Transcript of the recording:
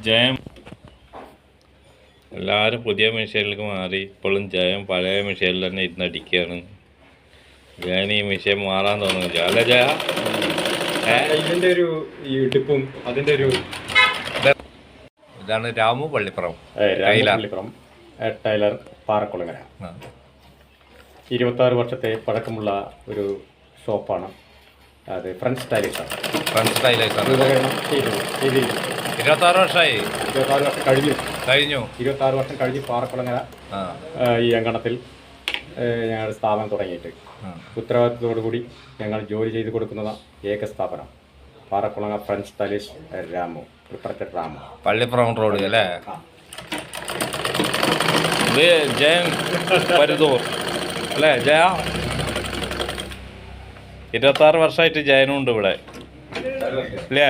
ജയം എല്ലാവരും പുതിയ മെഷീനിലേക്ക് മാറി. ഇപ്പോഴും ജയം പഴയ മെഷീനിൽ തന്നെ ഇരുന്ന് അടിക്കുകയാണ്. ജയൻ ഈ മെഷീൻ മാറാൻ തോന്നുന്നില്ല അല്ലേ ജയ? ഇതിന്റെ ഒരു ഇടുപ്പും അതിന്റെ ഒരു ഇതാണ് രാമു പള്ളിപ്പുറം ടൈലർ പാറക്കുളങ്ങര. 26 വർഷത്തെ പഴക്കമുള്ള ഒരു ഷോപ്പാണ് അത്. ഫ്രഞ്ച് സ്റ്റൈലിഷാണ്. 26 വർഷമായി. 26 വർഷം കഴിഞ്ഞു. 26 വർഷം കഴിഞ്ഞ് പാറക്കുളങ്ങര ഈ അങ്കണത്തിൽ ഞങ്ങൾ സ്ഥാപനം തുടങ്ങിയിട്ട് ഉത്തരവാദിത്തത്തോടുകൂടി ഞങ്ങൾ ജോലി ചെയ്ത് കൊടുക്കുന്ന ഏക സ്ഥാപനം Parakkulangara French stylish Ramu, prepared Ramu, Pallippuram road അല്ലേ? ഇത് ജയൻ പരുതൂർ അല്ലേ ജയ? 26 വർഷമായിട്ട് ജയനും ഉണ്ട് ഇവിടെ അല്ലേ?